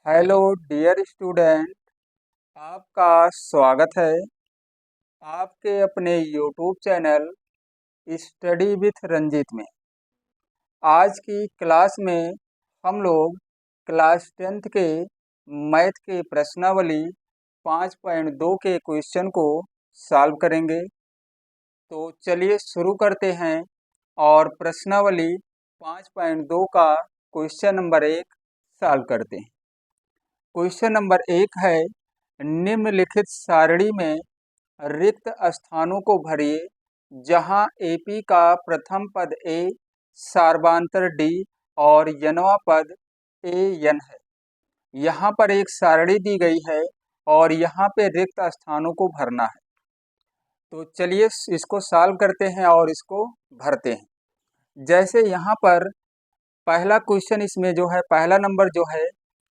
Hello dear student, आपका स्वागत है आपके अपने YouTube channel study with Ranjit में। आज की क्लास में हम लोग क्लास 10th के मैथ के प्रश्नावली 5.2 के क्वेश्चन को सॉल्व करेंगे। तो चलिए शुरू करते हैं और प्रश्नावली 5.2 का क्वेश्चन नंबर 1 सॉल्व करते हैं। क्वेश्चन नंबर 1 है, निम्नलिखित सारणी में रिक्त स्थानों को भरिए जहां एपी का प्रथम पद ए, सार्वधातुक डी और यनवा पद ए एन है। यहाँ पर एक सारणी दी गई है और यहाँ पे रिक्त स्थानों को भरना है। तो चलिए इसको सॉल्व करते हैं और इसको भरते हैं। जैसे यहाँ पर पहला क्वेश्चन इसमें जो है, पहला नंबर जो है,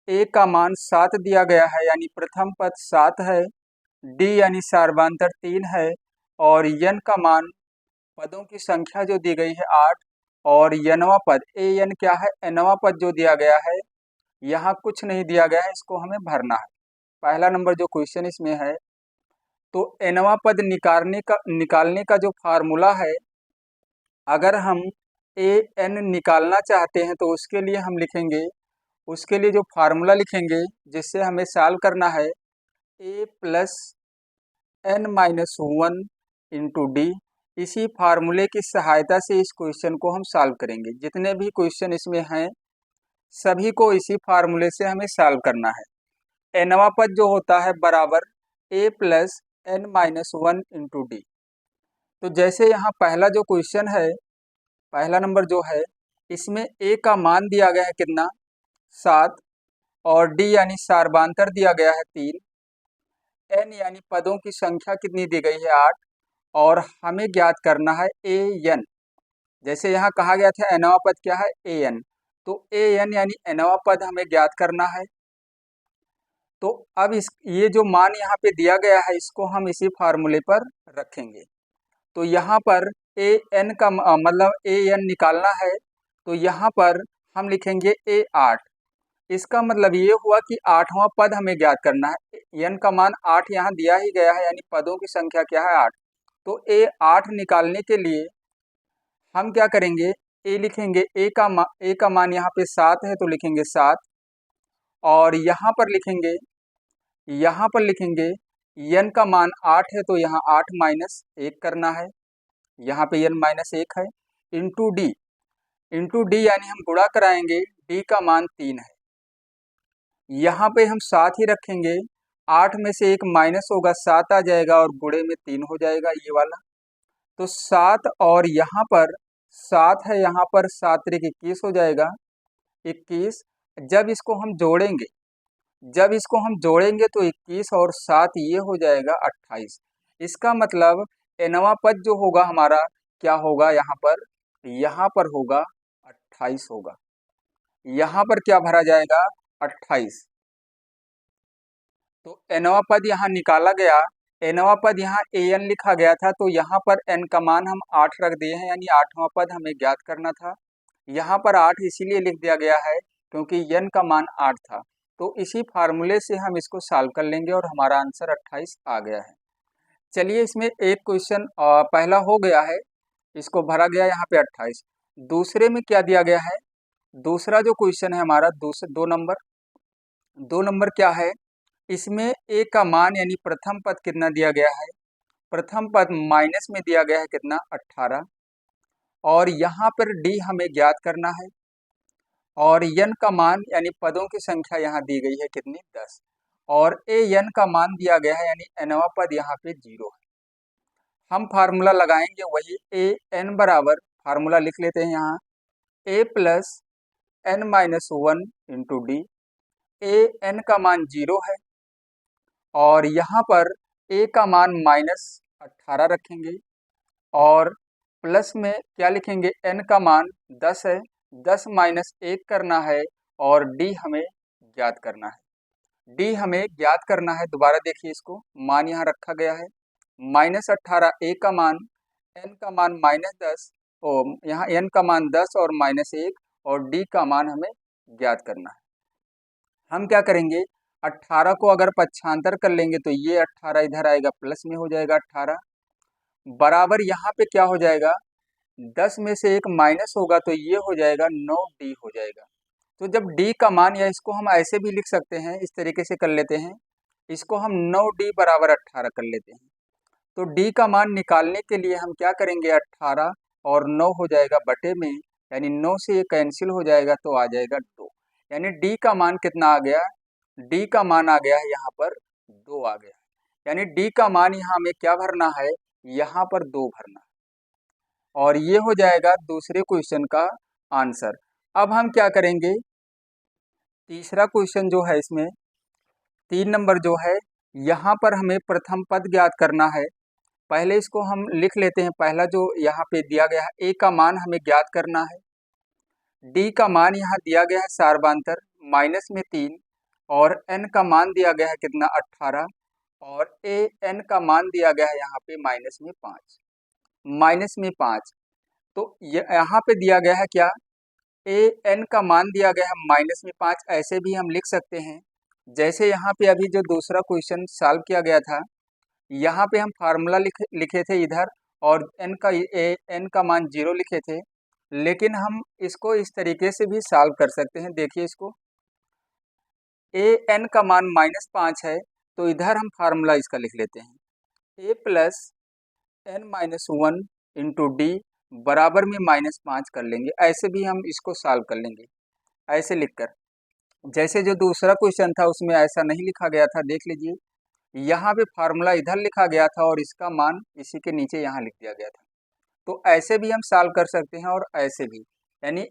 ए का मान 7 दिया गया है, यानी प्रथम पद 7 है। डी यानी सार्वधातुक 3 है और यन का मान, पदों की संख्या जो दी गई है 8 और यनवा पद ए एन क्या है, एनवा पद जो दिया गया है, यहाँ कुछ नहीं दिया गया है, इसको हमें भरना है। पहला नंबर जो क्वेश्चन इसमें है, तो एनवा पद निकालने का जो फार्मूला है, अगर हम ए एन निकालना चाहते हैं तो उसके लिए हम लिखेंगे, उसके लिए जो फार्मूला लिखेंगे जिससे हमें सॉल्व करना है, a plus n minus 1 into d. इसी फार्मूले की सहायता से इस क्वेश्चन को हम सॉल्व करेंगे। जितने भी क्वेश्चन इसमें हैं सभी को इसी फार्मूले से हमें सॉल्व करना है। एनवा पद जो होता है बराबर a plus n minus 1 into d. तो जैसे यहाँ पहला जो क्वेश्चन है, पहला नंबर जो है, इसमें ए का मान दिया गया है कितना, 7 और डी यानी सार्वधातुक दिया गया है 3, एन यानी पदों की संख्या कितनी दी गई है 8 और हमें ज्ञात करना है ए एन। जैसे यहाँ कहा गया था एनवा पद क्या है, ए एन, तो ए एन यानी एनवा पद हमें ज्ञात करना है। तो अब ये जो मान यहाँ पे दिया गया है इसको हम इसी फार्मूले पर रखेंगे। तो यहाँ पर ए एन का मतलब ए एन निकालना है, तो यहाँ पर हम लिखेंगे ए 8। इसका मतलब ये हुआ कि 8वां पद हमें ज्ञात करना है। एन का मान 8 यहाँ दिया ही गया है, यानी पदों की संख्या क्या है 8। तो ए 8 निकालने के लिए हम क्या करेंगे, ए लिखेंगे, ए का मान यहाँ पे 7 है तो लिखेंगे 7 और यहाँ पर लिखेंगे एन का मान 8 है तो यहाँ 8 माइनस 1 करना है, यहाँ पे एन माइनस 1 है, इंटू डी यानी हम गुणा कराएंगे, डी का मान 3 है। यहाँ पे हम 7 ही रखेंगे, 8 में से 1 माइनस होगा, 7 आ जाएगा और गुणे में 3 हो जाएगा ये वाला। तो 7 और यहाँ पर 7 है, यहाँ पर 7 त्रिक 21 हो जाएगा, 21। जब इसको हम जोड़ेंगे तो 21 और 7 ये हो जाएगा 28। इसका मतलब एनवा पद जो होगा हमारा क्या होगा, यहाँ पर होगा 28 होगा। यहाँ पर क्या भरा जाएगा, 28। तो एनवा पद यहाँ निकाला गया, एनवा पद यहाँ ए एन लिखा गया था, तो यहाँ पर एन का मान हम 8 रख दिए हैं, यानी 8वां पद हमें ज्ञात करना था। यहाँ पर 8 इसीलिए लिख दिया गया है क्योंकि एन का मान 8 था। तो इसी फार्मूले से हम इसको सॉल्व कर लेंगे और हमारा आंसर 28 आ गया है। चलिए इसमें एक क्वेश्चन पहला हो गया है, इसको भरा गया यहाँ पे 28। दूसरे में क्या दिया गया है, दूसरा जो क्वेश्चन है हमारा, 2 नंबर क्या है, इसमें ए का मान यानी प्रथम पद कितना दिया गया है, प्रथम पद माइनस में दिया गया है कितना, 18 और यहाँ पर डी हमें ज्ञात करना है और एन का मान यानी पदों की संख्या यहाँ दी गई है कितनी, 10 और ए एन का मान दिया गया है, यानी एनवा पद यहाँ पे 0 है। हम फार्मूला लगाएंगे वही, ए एन बराबर, फार्मूला लिख लेते हैं यहाँ, a plus n minus 1 into d. A n का मान 0 है और यहाँ पर ए का मान माइनस 18 रखेंगे और प्लस में क्या लिखेंगे, एन का मान 10 है, 10 माइनस 1 करना है और डी हमें ज्ञात करना है। दोबारा देखिए, इसको मान यहाँ रखा गया है, माइनस 18 ए का मान, एन का मान माइनस 10 और यहाँ एन का मान 10 और माइनस 1 और डी का मान हमें ज्ञात करना है। हम क्या करेंगे, 18 को अगर पक्षांतर कर लेंगे तो ये 18 इधर आएगा, प्लस में हो जाएगा 18, बराबर यहाँ पे क्या हो जाएगा, 10 में से एक माइनस होगा तो ये हो जाएगा 9d हो जाएगा। तो जब d का मान, या इसको हम ऐसे भी लिख सकते हैं, इस तरीके से कर लेते हैं, इसको हम 9d बराबर 18 कर लेते हैं। तो d का मान निकालने के लिए हम क्या करेंगे, 18 और 9 हो जाएगा बटे में, यानी 9 से ये कैंसिल हो जाएगा तो आ जाएगा 2, यानी d का मान कितना आ गया, d का मान आ गया है यहाँ पर 2 आ गया, यानी d का मान यहाँ हमें क्या भरना है, यहाँ पर 2 भरना है, और ये हो जाएगा दूसरे क्वेश्चन का आंसर। अब हम क्या करेंगे, तीसरा क्वेश्चन जो है इसमें 3 नंबर जो है, यहाँ पर हमें प्रथम पद ज्ञात करना है। पहले इसको हम लिख लेते हैं, पहला जो यहाँ पे दिया गया है, a का मान हमें ज्ञात करना है, d का मान यहाँ दिया गया है सार्वधातुक माइनस में 3, और n का मान दिया गया है कितना 18, और n का मान दिया गया है यहाँ पे माइनस में 5। तो यहाँ पे दिया गया है क्या, n का मान दिया गया है -5, ऐसे भी हम लिख सकते हैं। जैसे यहाँ पे अभी जो दूसरा क्वेश्चन सॉल्व किया गया था, यहाँ पे हम फार्मूला लिखे थे इधर, और n का मान 0 लिखे थे, लेकिन हम इसको इस तरीके से भी सॉल्व कर सकते हैं। देखिए इसको, n का मान -5 है, तो इधर हम फार्मूला इसका लिख लेते हैं, a plus n minus 1 into D बराबर में -5 कर लेंगे। ऐसे भी हम इसको सॉल्व कर लेंगे, ऐसे लिखकर। जैसे जो दूसरा क्वेश्चन था उसमें ऐसा नहीं लिखा गया था, देख लीजिए, यहाँ पे फार्मूला इधर लिखा गया था और इसका मान इसी के नीचे यहाँ लिख दिया गया था। तो ऐसे भी हम सॉल्व कर सकते हैं और ऐसे भी, यानी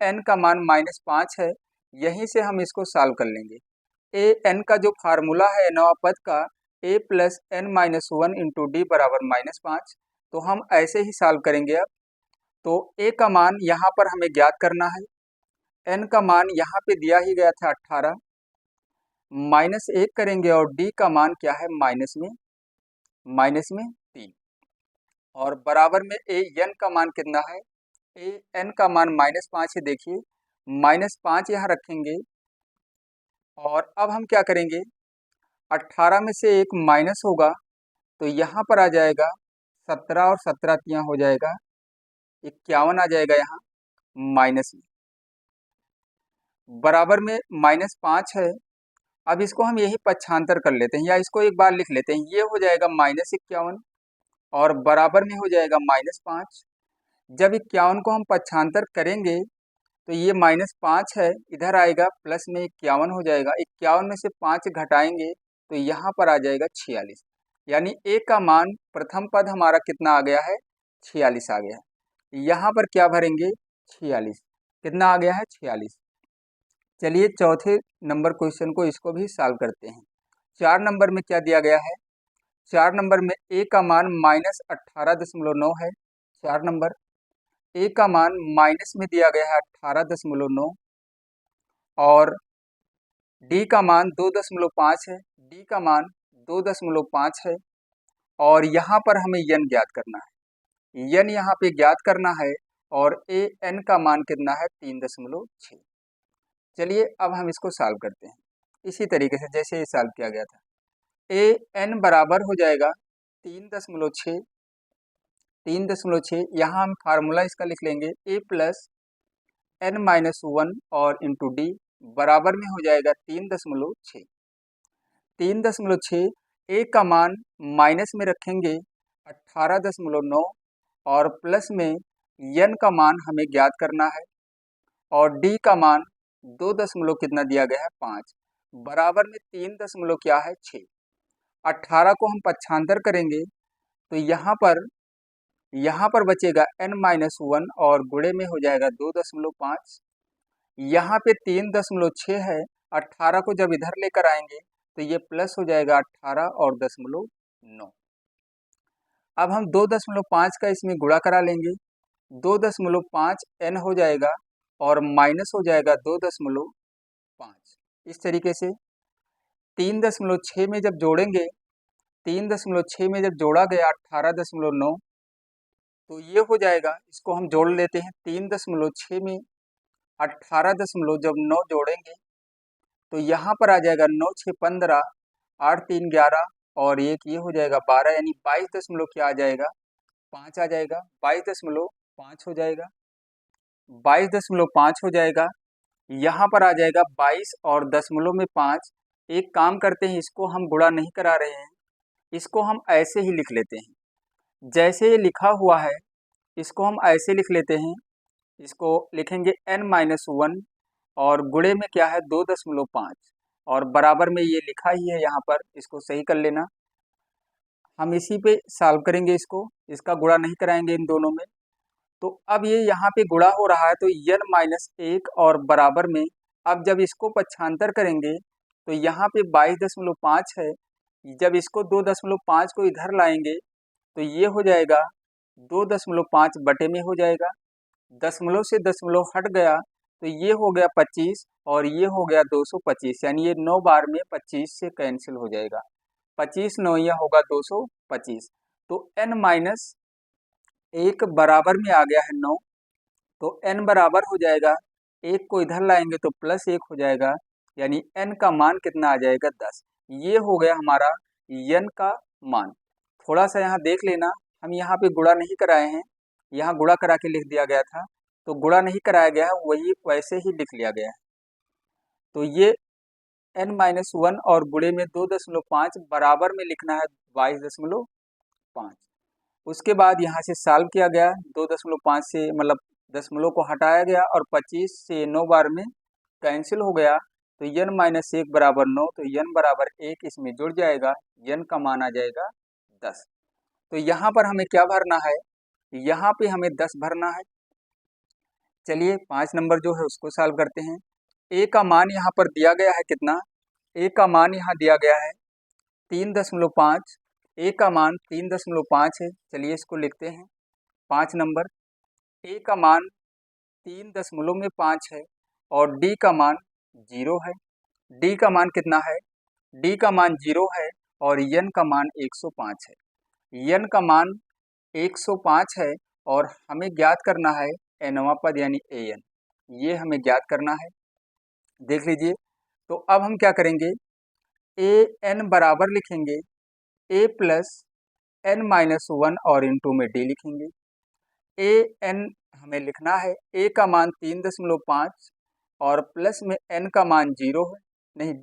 n का मान -5 है, यहीं से हम इसको सॉल्व कर लेंगे। n का जो फार्मूला है नवा पद का, a plus n minus 1 into D बराबर -5, तो हम ऐसे ही सॉल्व करेंगे अब। तो a का मान यहाँ पर हमें ज्ञात करना है, n का मान यहाँ पे दिया ही गया था 18, -1 करेंगे, और d का मान क्या है, माइनस में 3, और बराबर में n का मान कितना है, n का मान -5 है, देखिए -5 यहाँ रखेंगे, और अब हम क्या करेंगे, 18 में से एक माइनस होगा तो यहाँ पर आ जाएगा 17, और 17 यहाँ हो जाएगा 51 आ जाएगा यहाँ माइनस में, बराबर में -5 है। अब इसको हम यही पक्षांतर कर लेते हैं, या इसको एक बार लिख लेते हैं, ये हो जाएगा -51, और बराबर में हो जाएगा -5। जब 51 को हम पक्षांतर करेंगे तो ये -5 है, इधर आएगा प्लस में 51 हो जाएगा, 51 में से 5 घटाएंगे तो यहाँ पर आ जाएगा 46, यानी a का मान प्रथम पद हमारा कितना आ गया है, 46 आ गया है। यहाँ पर क्या भरेंगे, 46, कितना आ गया है, 46। चलिए चौथे नंबर क्वेश्चन को, इसको भी सॉल्व करते हैं। 4 नंबर में क्या दिया गया है, 4 नंबर में a का मान -18.9 है, 4 नंबर a का मान माइनस में दिया गया है 18.9, और d का मान 2.5 है, d का मान 2.5 है, और यहाँ पर हमें n ज्ञात करना है, n यहाँ पे ज्ञात करना है, और n का मान कितना है, 3.6। चलिए अब हम इसको सॉल्व करते हैं इसी तरीके से जैसे ये सॉल्व किया गया था। n बराबर हो जाएगा 3.6, 3.6, यहाँ हम फार्मूला इसका लिख लेंगे, a प्लस n माइनस 1 और इंटू डी बराबर में हो जाएगा 3.6, 3.6, a का मान माइनस में रखेंगे 18.9, और प्लस में n का मान हमें ज्ञात करना है, और d का मान 2 दशमलव कितना दिया गया है, 5, बराबर में 3 दशमलव क्या है, 6। 18 को हम पक्षांतर करेंगे तो यहाँ पर बचेगा n-1, और गुणे में हो जाएगा 2.5, यहाँ पे 3.6 है, 18 को जब इधर लेकर आएंगे तो ये प्लस हो जाएगा 18 और 0.9। अब हम 2.5 का इसमें गुणा करा लेंगे, 2.5 n हो जाएगा, और माइनस हो जाएगा 2.5। इस तरीके से 3.6 में जब जोड़ेंगे, 3.6 में जब जोड़ा गया 18.9, तो ये हो जाएगा, इसको हम जोड़ लेते हैं, 3.6 में 18.9 जब जोड़ेंगे तो यहाँ पर आ जाएगा 9 6 15, 8 3 11 और एक ये हो जाएगा 12, यानी 22 दशमलव क्या आ जाएगा, 5 आ जाएगा। 22.5 हो जाएगा, 22.5 हो जाएगा। यहाँ पर आ जाएगा 22 और दशमलव में 5। एक काम करते हैं, इसको हम गुणा नहीं करा रहे हैं, इसको हम ऐसे ही लिख लेते हैं। जैसे ये लिखा हुआ है इसको हम ऐसे लिख लेते हैं। इसको लिखेंगे n-1 और गुणे में क्या है 2.5 और बराबर में ये लिखा ही है यहाँ पर, इसको सही कर लेना। हम इसी पे सॉल्व करेंगे, इसका गुणा नहीं कराएंगे इन दोनों में। तो अब ये यहाँ पे गुणा हो रहा है तो n-1 और बराबर में, अब जब इसको पक्षांतर करेंगे तो यहाँ पे 22.5 है। जब इसको 2.5 को इधर लाएंगे तो ये हो जाएगा 2.5 बटे में हो जाएगा। दशमलव से दशमलव हट गया तो ये हो गया 25 और ये हो गया 225, यानी ये 9 बार में 25 से कैंसिल हो जाएगा। 25 9 होगा 225। तो n-1 बराबर में आ गया है 9, तो n बराबर हो जाएगा, एक को इधर लाएंगे तो +1 हो जाएगा, यानी n का मान कितना आ जाएगा 10। ये हो गया हमारा n का मान। थोड़ा सा यहाँ देख लेना, हम यहाँ पे गुणा नहीं कराए हैं, यहाँ गुणा करा के लिख दिया गया था, तो गुणा नहीं कराया गया है, वही वैसे ही लिख लिया गया है। तो ये n-1 और गुणे में 2.5 बराबर में लिखना है 22.5। उसके बाद यहाँ से सॉल्व किया गया, 2.5 से मतलब दशमलव को हटाया गया और 25 से 9 बार में कैंसिल हो गया, तो n-1 बराबर 9, तो n बराबर 1 इसमें जुड़ जाएगा, n का मान आ जाएगा 10। तो यहाँ पर हमें क्या भरना है, यहाँ पे हमें 10 भरना है। चलिए 5 नंबर जो है उसको सॉल्व करते हैं। a का मान यहाँ पर दिया गया है कितना, a का मान यहाँ दिया गया है 3.5, a का मान 3.5 है। चलिए इसको लिखते हैं। 5 नंबर a का मान 3.5 है और d का मान 0 है। d का मान कितना है, d का मान 0 है और n का मान 105 है। n का मान 105 है और हमें ज्ञात करना है nवां पद यानी an, ये हमें ज्ञात करना है। देख लीजिए, तो अब हम क्या करेंगे, an बराबर लिखेंगे a प्लस n-1 और इंटू में d लिखेंगे। an हमें लिखना है, a का मान 3.5 और प्लस में n का मान 0 है, नहीं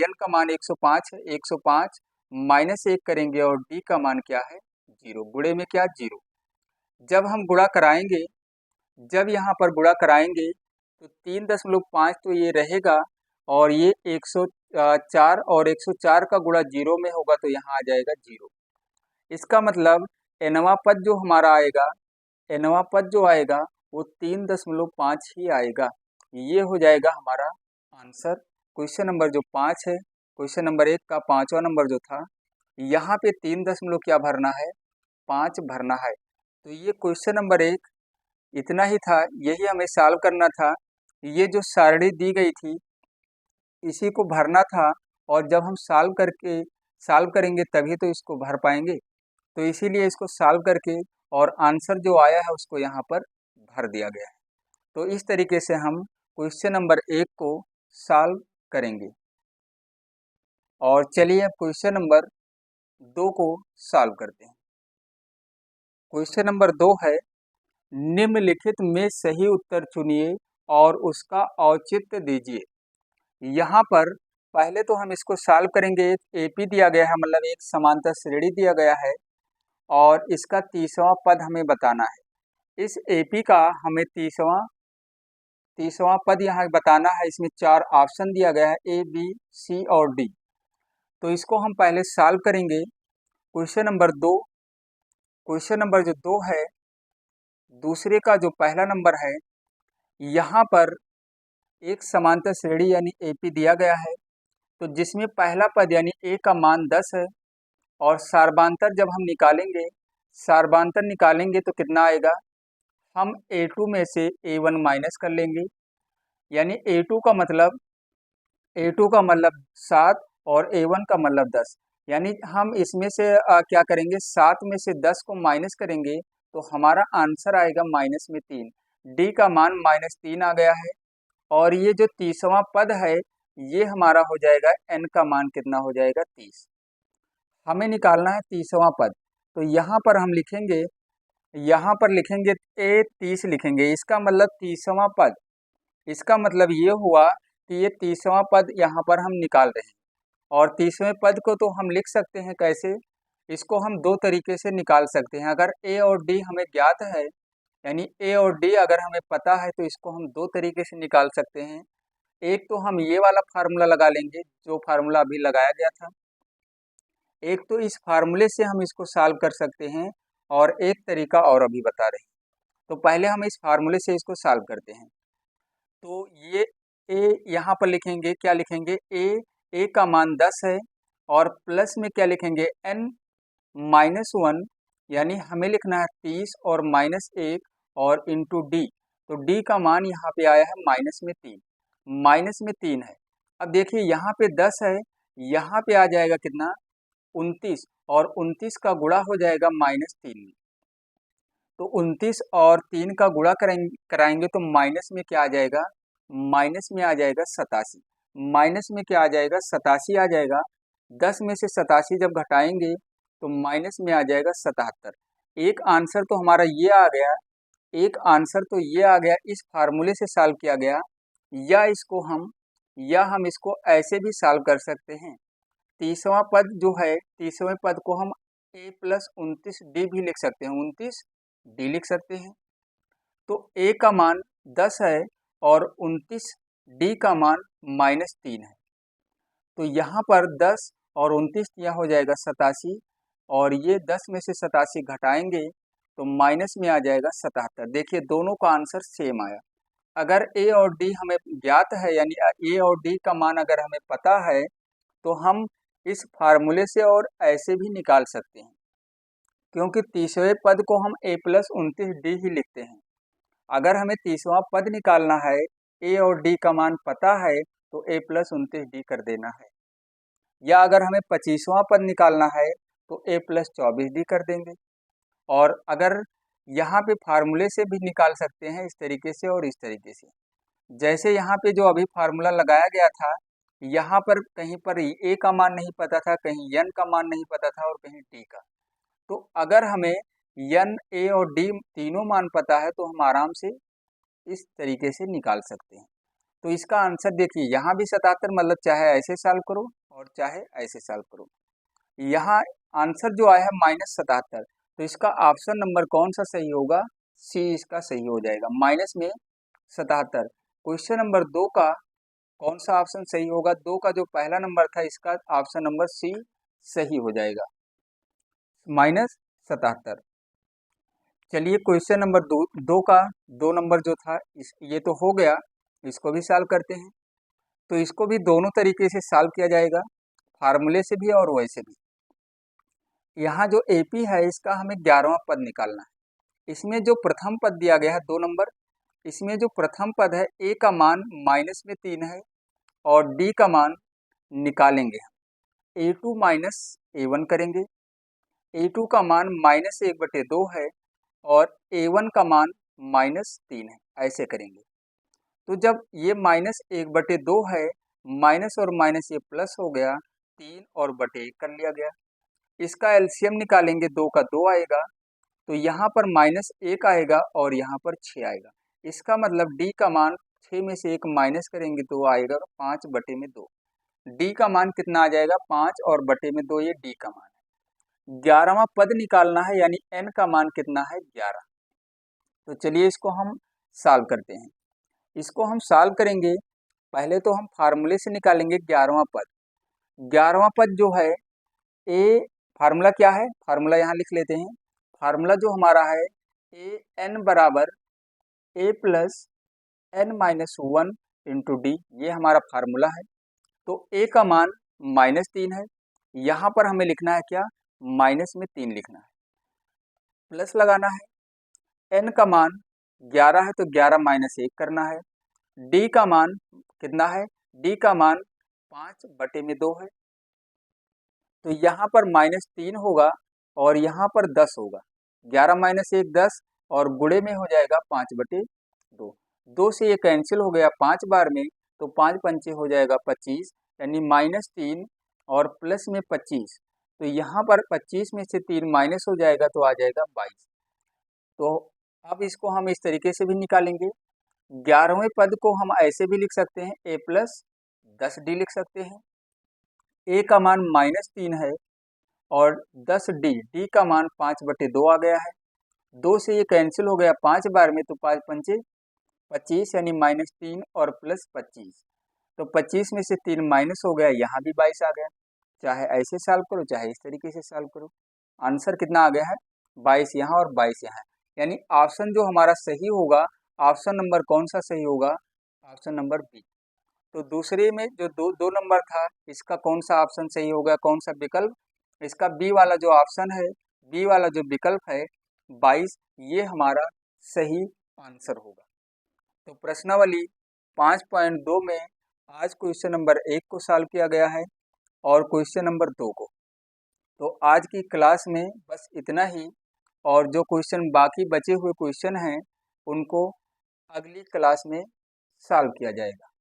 n का मान 105 है, 105 -1 करेंगे और d का मान क्या है 0, गुणे में क्या 0। जब हम गुणा कराएंगे, जब यहाँ पर गुणा कराएंगे तो 3.5 तो ये रहेगा और ये 104 और 104 का गुणा 0 में होगा तो यहाँ आ जाएगा 0। इसका मतलब nवां पद जो हमारा आएगा, nवां पद जो आएगा वो 3.5 ही आएगा। ये हो जाएगा हमारा आंसर। क्वेश्चन नंबर जो 5 है, क्वेश्चन नंबर 1 का 5वां नंबर जो था, यहाँ पे 3 दशमलव क्या भरना है, 5 भरना है। तो ये क्वेश्चन नंबर 1 इतना ही था, यही हमें सॉल्व करना था। ये जो सारणी दी गई थी इसी को भरना था और जब हम सॉल्व करेंगे तभी तो इसको भर पाएंगे। तो इसीलिए इसको सॉल्व करके और आंसर जो आया है उसको यहाँ पर भर दिया गया है। तो इस तरीके से हम क्वेश्चन नंबर 1 को सॉल्व करेंगे। और चलिए अब क्वेश्चन नंबर 2 को सॉल्व करते हैं। क्वेश्चन नंबर 2 है, निम्नलिखित में सही उत्तर चुनिए और उसका औचित्य दीजिए। यहाँ पर पहले तो हम इसको सॉल्व करेंगे। एक एपी दिया गया है, मतलब एक समांतर श्रेणी दिया गया है और इसका 30वां पद हमें बताना है। इस एपी का हमें 30वां पद यहाँ बताना है। इसमें 4 ऑप्शन दिया गया है, ए बी सी और डी। तो इसको हम पहले सॉल्व करेंगे। क्वेश्चन नंबर जो 2 है, दूसरे का जो पहला नंबर है, यहाँ पर एक समांतर श्रेणी यानी एपी दिया गया है, तो जिसमें पहला पद यानी ए का मान 10 है और सार्वधांतर जब हम निकालेंगे, सार्वधांतर निकालेंगे तो कितना आएगा, हम a2 में से a1 माइनस कर लेंगे, यानी a2 का मतलब 7 और a1 का मतलब 10, यानी हम इसमें से क्या करेंगे, 7 में से 10 को माइनस करेंगे तो हमारा आंसर आएगा माइनस में 3। डी का मान -3 आ गया है। और ये जो 30वां पद है ये हमारा हो जाएगा n का मान कितना हो जाएगा 30। हमें निकालना है 30वां पद। तो यहाँ पर हम लिखेंगे, यहाँ पर लिखेंगे a 30 लिखेंगे, इसका मतलब 30वां पद। इसका मतलब ये हुआ कि ये 30वां पद यहाँ पर हम निकाल रहे हैं। और 30वें पद को तो हम लिख सकते हैं कैसे, इसको हम दो तरीके से निकाल सकते हैं। अगर a और d हमें ज्ञात है, यानी a और d अगर हमें पता है, तो इसको हम दो तरीके से निकाल सकते हैं। एक तो हम ये वाला फार्मूला लगा लेंगे जो फार्मूला अभी लगाया गया था, एक तो इस फार्मूले से हम इसको सॉल्व कर सकते हैं, और एक तरीका और अभी बता रहे हैं। तो पहले हम इस फार्मूले से इसको सॉल्व करते हैं। तो ये a यहाँ पर लिखेंगे, क्या लिखेंगे, a का मान 10 है, और प्लस में क्या लिखेंगे n-1, यानी हमें लिखना है 30 और -1 और इंटू डी। तो डी का मान यहाँ पे आया है -3 है। अब देखिए यहाँ पे 10 है, यहाँ पे आ जाएगा कितना 29, और 29 का गुणा हो जाएगा -3 में। तो 29 और 3 का गुणा कराएंगे तो माइनस में क्या आ जाएगा, माइनस में आ जाएगा 87। माइनस में क्या आ जाएगा, 87 आ जाएगा। 10 में से 87 जब घटाएंगे तो माइनस में आ जाएगा 77। एक आंसर तो हमारा ये आ गया, एक आंसर तो ये आ गया, इस फार्मूले से सॉल्व किया गया। या हम इसको ऐसे भी सॉल्व कर सकते हैं। 30वां पद जो है, 30वें पद को हम a + 29d भी लिख सकते हैं, 29d लिख सकते हैं। तो a का मान 10 है और 29d का मान -3 है। तो यहाँ पर 10 और 29 यह हो जाएगा 87, और ये 10 में से 87 घटाएंगे तो माइनस में आ जाएगा 77। देखिए दोनों का आंसर सेम आया। अगर a और d हमें ज्ञात है, यानी a और d का मान अगर हमें पता है, तो हम इस फार्मूले से और ऐसे भी निकाल सकते हैं, क्योंकि 30वें पद को हम a + 29d ही लिखते हैं। अगर हमें 30वां पद निकालना है, a और d का मान पता है, तो a + 29d कर देना है। या अगर हमें 25वां पद निकालना है तो a + 24d कर देंगे। और अगर यहाँ पे फार्मूले से भी निकाल सकते हैं, इस तरीके से और इस तरीके से। जैसे यहाँ पे जो अभी फार्मूला लगाया गया था, यहाँ पर कहीं पर a का मान नहीं पता था, कहीं n का मान नहीं पता था, और कहीं d का। तो अगर हमें n, a और d तीनों मान पता है, तो हम आराम से इस तरीके से निकाल सकते हैं। तो इसका आंसर देखिए, यहाँ भी 77, मतलब चाहे ऐसे सॉल्व करो और चाहे ऐसे सॉल्व करो। यहाँ आंसर जो आया है -77, तो इसका ऑप्शन नंबर कौन सा सही होगा, सी इसका सही हो जाएगा, -77। क्वेश्चन नंबर 2 का कौन सा ऑप्शन सही होगा, 2 का जो पहला नंबर था, इसका ऑप्शन नंबर सी सही हो जाएगा, -77। चलिए क्वेश्चन नंबर 2 का 2 नंबर जो था, ये तो हो गया, इसको भी सॉल्व करते हैं। तो इसको भी दोनों तरीके से सॉल्व किया जाएगा, फार्मूले से भी और वैसे भी। यहाँ जो AP है, इसका हमें 11वां पद निकालना है। इसमें जो प्रथम पद दिया गया है 2 नंबर, इसमें जो प्रथम पद है, a का मान -3 है, और d का मान निकालेंगे हम, a2 - a1 करेंगे। a2 का मान -1/2 है, और a1 का मान -3 है, ऐसे करेंगे। तो जब ये -1/2 है, माइनस और माइनस ये प्लस हो गया, 3 और बटे 1 कर लिया गया। इसका एलसीएम निकालेंगे, 2 का 2 आएगा, तो यहाँ पर -1 आएगा और यहाँ पर 6 आएगा। इसका मतलब d का मान 6 में से 1 माइनस करेंगे, 2 आएगा, 5/2। d का मान कितना आ जाएगा, 5 और बटे में 2, ये d का मान है। 11वां पद निकालना है, यानी n का मान कितना है, 11। तो चलिए इसको हम सॉल्व करते हैं। इसको हम सॉल्व करेंगे, पहले तो हम फार्मूले से निकालेंगे 11वां पद। 11वां पद जो है, ए फार्मूला क्या है, फार्मूला यहाँ लिख लेते हैं। फार्मूला जो हमारा है, an बराबर a + n-1 इंटू डी, ये हमारा फार्मूला है। तो a का मान -3 है, यहाँ पर हमें लिखना है क्या, माइनस में 3 लिखना है, प्लस लगाना है। n का मान 11 है, तो 11 - 1 करना है। d का मान कितना है, d का मान 5/2 है। तो यहाँ पर -3 होगा और यहाँ पर 10 होगा। 11 - 1 10, और गुणे में हो जाएगा 5/2। 2 से ये कैंसिल हो गया 5 बार में, तो 5 पंचे हो जाएगा 25, यानी -3 और प्लस में 25। तो यहाँ पर 25 में से 3 माइनस हो जाएगा तो आ जाएगा 22। तो अब इसको हम इस तरीके से भी निकालेंगे। 11वें पद को हम ऐसे भी लिख सकते हैं, a प्लस 10d लिख सकते हैं। a का मान -3 है और 10d का मान 5/2 आ गया है। 2 से ये कैंसिल हो गया 5 बार में, तो 5 पंचे 25, यानी -3 और प्लस 25। तो 25 में से 3 माइनस हो गया, यहाँ भी 22 आ गया। चाहे ऐसे सॉल्व करो चाहे इस तरीके से सॉल्व करो, आंसर कितना आ गया है, 22 यहाँ और 22 यहाँ। यानी ऑप्शन जो हमारा सही होगा, ऑप्शन नंबर कौन सा सही होगा, ऑप्शन नंबर बी। तो दूसरे में जो दो नंबर था, इसका कौन सा ऑप्शन सही होगा, कौन सा विकल्प, इसका बी वाला जो ऑप्शन है, बी वाला जो विकल्प है 22, ये हमारा सही आंसर होगा। तो प्रश्नावली 5.2 में आज क्वेश्चन नंबर 1 को सॉल्व किया गया है और क्वेश्चन नंबर 2 को। तो आज की क्लास में बस इतना ही, और जो क्वेश्चन बाकी बचे हुए क्वेश्चन हैं उनको अगली क्लास में सॉल्व किया जाएगा।